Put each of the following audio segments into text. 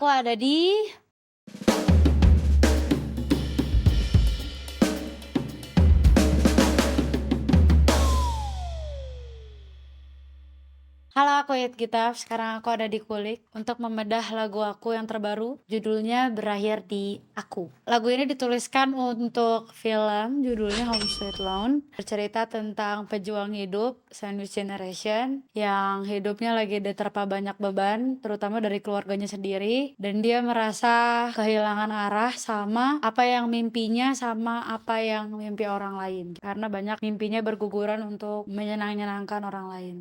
Aku ada di Halo, aku Yit Gitaf. Sekarang aku ada di Kulik untuk membedah lagu aku yang terbaru. Judulnya Berakhir di Aku. Lagu ini dituliskan untuk film, judulnya Home Sweet Loan. Bercerita tentang pejuang hidup sandwich generation yang hidupnya lagi diterpa banyak beban, terutama dari keluarganya sendiri, dan dia merasa kehilangan arah sama apa yang mimpinya sama apa yang mimpi orang lain, karena banyak mimpinya berguguran untuk menyenangkan orang lain.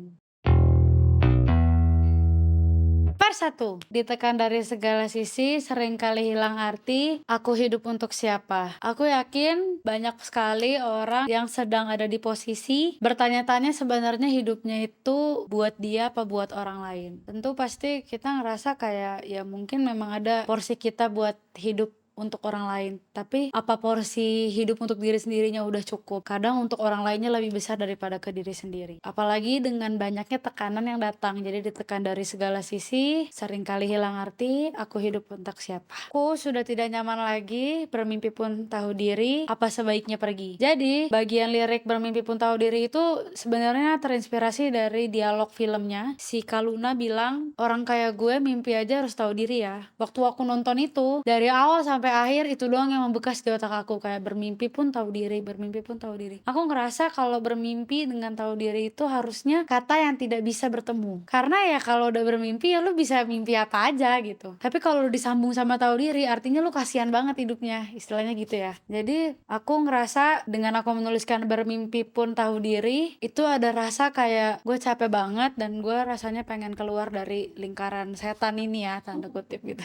Part 1. Ditekan dari segala sisi, seringkali hilang arti, aku hidup untuk siapa? Aku yakin banyak sekali orang yang sedang ada di posisi bertanya-tanya sebenarnya hidupnya itu buat dia apa buat orang lain. Tentu pasti kita ngerasa kayak ya mungkin memang ada porsi kita buat hidup untuk orang lain, tapi apa porsi hidup untuk diri sendirinya udah cukup? Kadang untuk orang lainnya lebih besar daripada ke diri sendiri, apalagi dengan banyaknya tekanan yang datang. Jadi ditekan dari segala sisi, seringkali hilang arti, aku hidup untuk siapa? Aku sudah tidak nyaman lagi, bermimpi pun tahu diri, apa sebaiknya pergi. Jadi bagian lirik bermimpi pun tahu diri itu sebenarnya terinspirasi dari dialog filmnya. Si Kaluna bilang, orang kayak gue mimpi aja harus tahu diri ya. Waktu aku nonton itu, dari awal sampai akhir itu doang yang membekas di otak aku, kayak bermimpi pun tahu diri, bermimpi pun tahu diri. Aku ngerasa kalau bermimpi dengan tahu diri itu harusnya kata yang tidak bisa bertemu, karena ya kalau udah bermimpi ya lu bisa mimpi apa aja gitu, tapi kalau lu disambung sama tahu diri artinya lu kasihan banget hidupnya, istilahnya gitu ya. Jadi aku ngerasa dengan aku menuliskan bermimpi pun tahu diri itu ada rasa kayak gue capek banget dan gue rasanya pengen keluar dari lingkaran setan ini ya, tanda kutip gitu.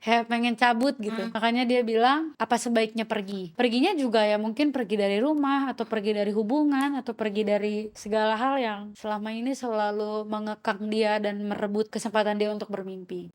Kayak pengen cabut gitu. Makanya dia bilang apa sebaiknya pergi. Perginya juga ya mungkin pergi dari rumah, atau pergi dari hubungan, atau pergi dari segala hal yang selama ini selalu mengekang dia dan merebut kesempatan dia untuk bermimpi.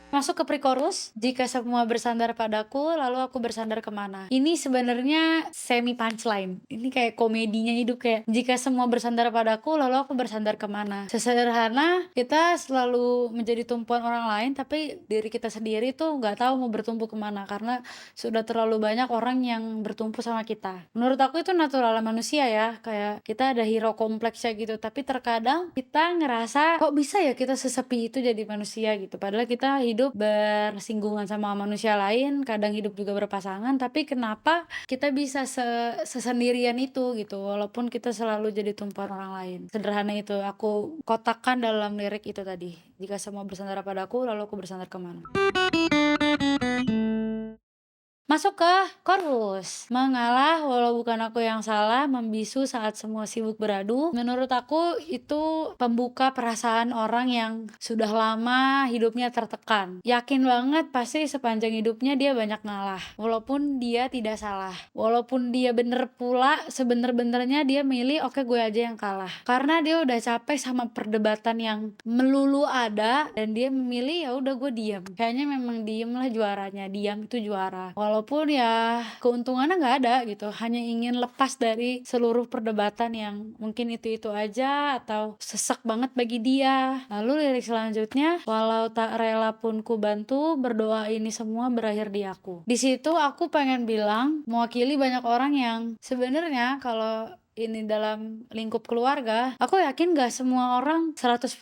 Masuk ke pre-chorus, jika semua bersandar padaku, lalu aku bersandar kemana? Ini sebenarnya semi punchline. Ini kayak komedinya hidup, kayak jika semua bersandar padaku, lalu aku bersandar kemana? Sesederhana, kita selalu menjadi tumpuan orang lain, tapi diri kita sendiri tuh nggak tahu mau bertumpu kemana, karena sudah terlalu banyak orang yang bertumpu sama kita. Menurut aku itu natural manusia ya, kayak kita ada hero kompleksnya gitu, tapi terkadang kita ngerasa kok bisa ya kita sesepi itu jadi manusia gitu, padahal kita hidup bersinggungan sama manusia lain, kadang hidup juga berpasangan, tapi kenapa kita bisa sesendirian itu gitu, walaupun kita selalu jadi tumpuan orang lain. Sederhana itu aku kotakkan dalam lirik itu tadi, jika semua bersandar padaku lalu aku bersandar kemana. Masuk ke chorus. Mengalah walau bukan aku yang salah, membisu saat semua sibuk beradu. Menurut aku itu pembuka perasaan orang yang sudah lama hidupnya tertekan. Yakin banget pasti sepanjang hidupnya dia banyak ngalah, walaupun dia tidak salah. Walaupun dia bener pula, sebener-benernya dia milih oke gue aja yang kalah, karena dia udah capek sama perdebatan yang melulu ada, dan dia memilih ya udah gue diam. Kayaknya memang diem lah juaranya, diam itu juara, walaupun ya keuntungannya nggak ada gitu, hanya ingin lepas dari seluruh perdebatan yang mungkin itu aja atau sesak banget bagi dia. Lalu lirik selanjutnya, walau tak rela pun ku bantu, berdoa ini semua berakhir di aku. Di situ aku pengen bilang mewakili banyak orang yang sebenarnya kalau ini dalam lingkup keluarga, aku yakin gak semua orang 100%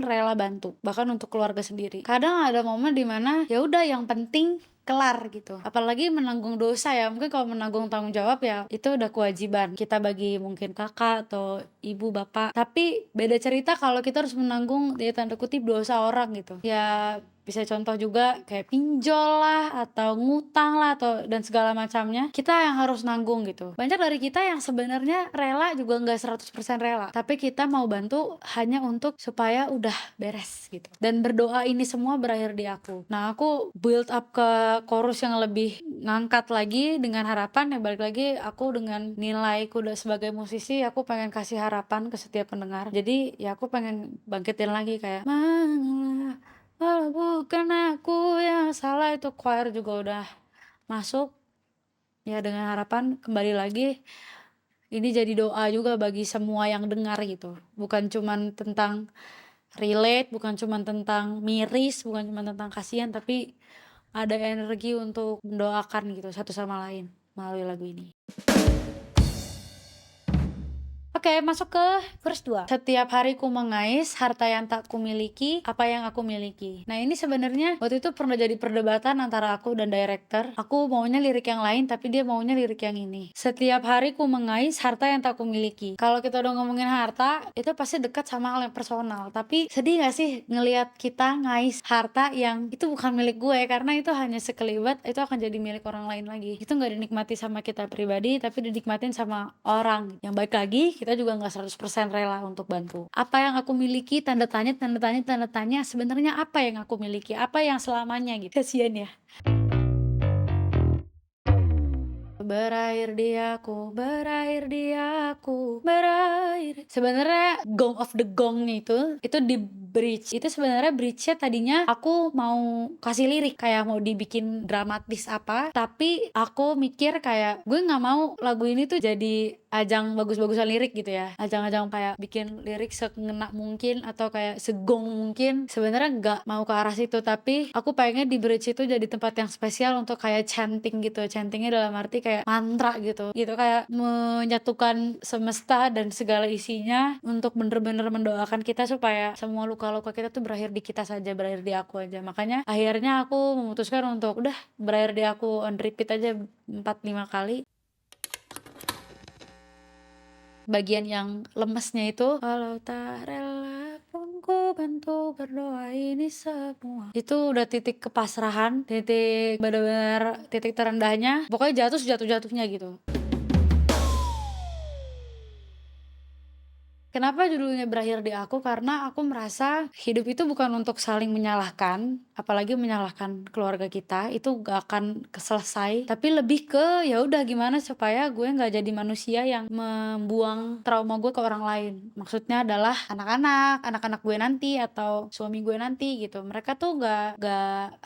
rela bantu, bahkan untuk keluarga sendiri. Kadang ada momen dimana ya udah yang penting kelar gitu, apalagi menanggung dosa ya, mungkin kalau menanggung tanggung jawab ya itu udah kewajiban kita bagi mungkin kakak atau ibu bapak, tapi beda cerita kalau kita harus menanggung ya tanda kutip dosa orang gitu ya. Bisa contoh juga kayak pinjol lah atau ngutang lah atau dan segala macamnya, kita yang harus nanggung gitu. Banyak dari kita yang sebenarnya rela juga nggak 100% rela, tapi kita mau bantu hanya untuk supaya udah beres gitu, dan berdoa ini semua berakhir di aku. Nah aku build up ke chorus yang lebih ngangkat lagi dengan harapan ya, balik lagi aku dengan nilaiku udah sebagai musisi, aku pengen kasih harapan ke setiap pendengar. Jadi ya aku pengen bangkitin lagi kayak mengalah walau bukan aku yang salah, itu choir juga udah masuk ya, dengan harapan kembali lagi ini jadi doa juga bagi semua yang dengar gitu, bukan cuman tentang relate, bukan cuma tentang miris, bukan cuma tentang kasihan, tapi ada energi untuk mendoakan gitu satu sama lain melalui lagu ini. Oke, masuk ke verse 2. Setiap hari ku mengais harta yang tak kumiliki, apa yang aku miliki. Nah, ini sebenarnya waktu itu pernah jadi perdebatan antara aku dan director. Aku maunya lirik yang lain, tapi dia maunya lirik yang ini. Setiap hari ku mengais harta yang tak kumiliki. Kalau kita udah ngomongin harta, itu pasti dekat sama hal yang personal. Tapi sedih gak sih ngelihat kita ngais harta yang itu bukan milik gue, karena itu hanya sekelibat, itu akan jadi milik orang lain lagi. Itu gak dinikmati sama kita pribadi, tapi dinikmatin sama orang. Yang baik lagi, kita juga nggak 100% rela untuk bantu. Apa yang aku miliki, tanda tanya, tanda tanya, tanda tanya, sebenarnya apa yang aku miliki, apa yang selamanya gitu. Kasian ya. Berakhir di aku, berakhir di aku, berakhir. Sebenarnya Gong of the Gong itu di bridge. Itu sebenarnya bridge-nya tadinya aku mau kasih lirik kayak mau dibikin dramatis apa, tapi aku mikir kayak gue nggak mau lagu ini tuh jadi ajang bagus-bagusan lirik gitu ya, ajang-ajang kayak bikin lirik sekena mungkin atau kayak segong mungkin. Sebenarnya nggak mau ke arah situ, tapi aku pengen di bridge itu jadi tempat yang spesial untuk kayak chanting gitu. Chantingnya dalam arti kayak mantra gitu kayak menyatukan semesta dan segala isinya untuk bener-bener mendoakan kita supaya semua luka-luka kita tuh berakhir di kita saja, berakhir di aku aja. Makanya akhirnya aku memutuskan untuk udah berakhir di aku on repeat aja 4-5 kali. Bagian yang lemesnya itu, kalau tak rela pun ku bantu berdoa ini semua, itu udah titik kepasrahan, titik bener-bener titik terendahnya, pokoknya jatuh sejatuh-jatuhnya gitu. Kenapa judulnya berakhir di aku? Karena aku merasa hidup itu bukan untuk saling menyalahkan, apalagi menyalahkan keluarga kita, itu gak akan selesai. Tapi lebih ke ya udah gimana supaya gue nggak jadi manusia yang membuang trauma gue ke orang lain. Maksudnya adalah anak-anak gue nanti atau suami gue nanti gitu. Mereka tuh gak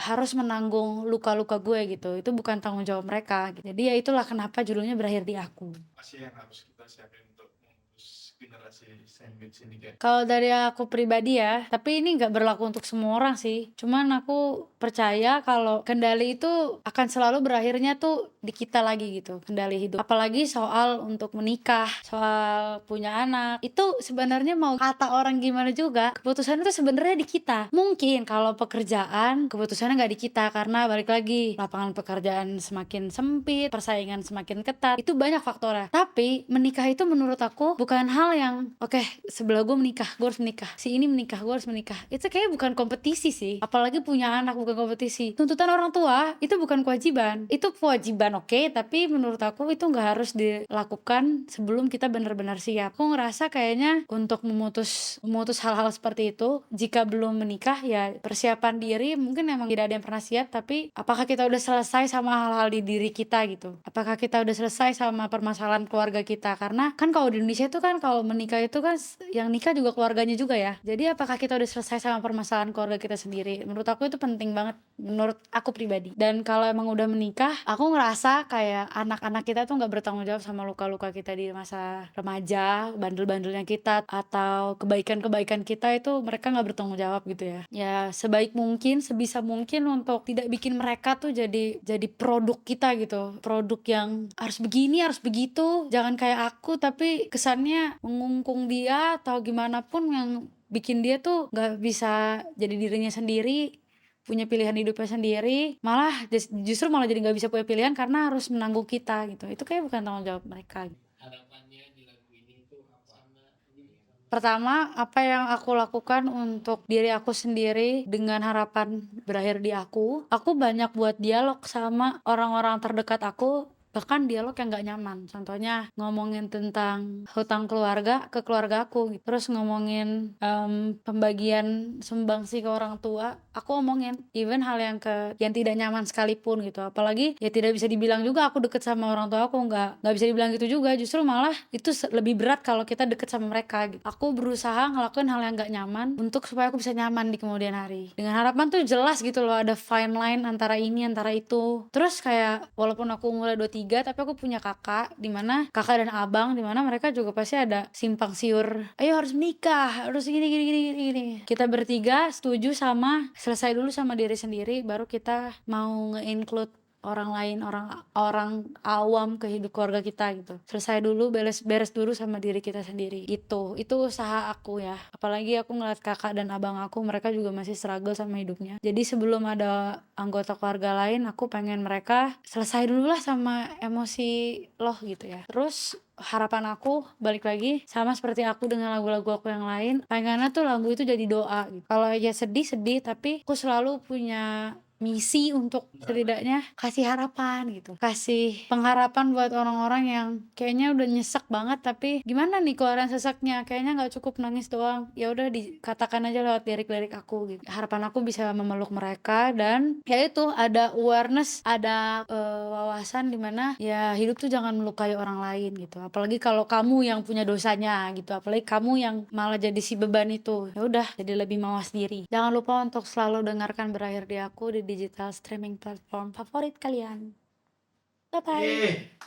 harus menanggung luka-luka gue gitu. Itu bukan tanggung jawab mereka. Gitu. Jadi ya itulah kenapa judulnya berakhir di aku. Masih yang harus kita siapin untuk mengurus generasi sandwich ini kan? Kalau dari aku pribadi ya, tapi ini nggak berlaku untuk semua orang sih. Cuman aku percaya kalau kendali itu akan selalu berakhirnya tuh di kita lagi gitu, kendali hidup. Apalagi soal untuk menikah, soal punya anak. Itu sebenarnya mau kata orang gimana juga, keputusan itu sebenarnya di kita. Mungkin kalau pekerjaan, keputusannya nggak di kita karena balik lagi lapangan pekerjaan semakin sempit, persaingan semakin ketat. Itu banyak faktornya. Tapi menikah itu menurut aku bukan hal yang oke, sebelah gue menikah, gue harus menikah, si ini menikah, gue harus menikah. Itu kayaknya bukan kompetisi sih, apalagi punya anak bukan kompetisi. Tuntutan orang tua itu bukan kewajiban, itu kewajiban oke, tapi menurut aku itu nggak harus dilakukan sebelum kita benar-benar siap. Aku ngerasa kayaknya untuk memutus hal-hal seperti itu, jika belum menikah ya persiapan diri, mungkin emang tidak ada yang pernah siap, tapi apakah kita udah selesai sama hal-hal di diri kita gitu, apakah kita udah selesai sama permasalahan keluarga kita. Karena kan kalau di Indonesia itu kan kalau menikah itu kan yang nikah juga keluarganya juga ya. Jadi apakah kita udah selesai sama permasalahan keluarga kita sendiri? Menurut aku itu penting banget, menurut aku pribadi. Dan kalau emang udah menikah, aku ngerasa kayak anak-anak kita tuh nggak bertanggung jawab sama luka-luka kita di masa remaja, bandel-bandelnya kita atau kebaikan-kebaikan kita, itu mereka nggak bertanggung jawab gitu ya. Ya sebaik mungkin, sebisa mungkin untuk tidak bikin mereka tuh jadi produk kita gitu, produk yang harus begini, harus begitu. Jangan kayak aku tapi kesannya mengungkung dia atau gimana pun yang bikin dia tuh nggak bisa jadi dirinya sendiri, punya pilihan hidupnya sendiri, malah justru malah jadi nggak bisa punya pilihan karena harus menanggung kita gitu. Itu kayak bukan tanggung jawab mereka. Harapannya di lagu ini tuh apa? Pertama, apa yang aku lakukan untuk diri aku sendiri dengan harapan berakhir di aku banyak buat dialog sama orang-orang terdekat aku, bahkan dialog yang gak nyaman. Contohnya ngomongin tentang hutang keluarga ke keluarga aku, terus ngomongin pembagian sumbangsi ke orang tua, aku ngomongin even hal yang tidak nyaman sekalipun gitu. Apalagi ya tidak bisa dibilang juga aku deket sama orang tua aku, nggak bisa dibilang gitu juga. Justru malah itu lebih berat kalau kita deket sama mereka gitu. Aku berusaha ngelakuin hal yang gak nyaman untuk supaya aku bisa nyaman di kemudian hari, dengan harapan tuh jelas gitu loh, ada fine line antara ini antara itu. Terus kayak walaupun aku mulai 23 bertiga, tapi aku punya kakak, di mana kakak dan abang, di mana mereka juga pasti ada simpang siur, "Ayo harus menikah, harus gini gini gini gini gini." Kita bertiga setuju sama selesai dulu sama diri sendiri, baru kita mau nge-include orang lain, orang orang awam ke hidup keluarga kita gitu. Selesai dulu, beres dulu sama diri kita sendiri. Gitu. Itu usaha aku ya. Apalagi aku ngeliat kakak dan abang aku, mereka juga masih struggle sama hidupnya. Jadi sebelum ada anggota keluarga lain, aku pengen mereka selesai dulu lah sama emosi loh gitu ya. Terus harapan aku balik lagi sama seperti aku dengan lagu-lagu aku yang lain, pengennya tuh lagu itu jadi doa gitu. Kalau aja sedih tapi aku selalu punya misi untuk setidaknya kasih harapan gitu, kasih pengharapan buat orang-orang yang kayaknya udah nyesek banget, tapi gimana nih keluaran seseknya, kayaknya nggak cukup nangis doang, ya udah dikatakan aja lewat lirik-lirik aku gitu. Harapan aku bisa memeluk mereka, dan ya itu ada awareness, ada wawasan dimana ya hidup tuh jangan melukai orang lain gitu, apalagi kalau kamu yang punya dosanya gitu, apalagi kamu yang malah jadi si beban itu. Ya udah, jadi lebih mawas diri. Jangan lupa untuk selalu dengarkan Berakhir di Aku di digital streaming platform favorit kalian. Bye bye.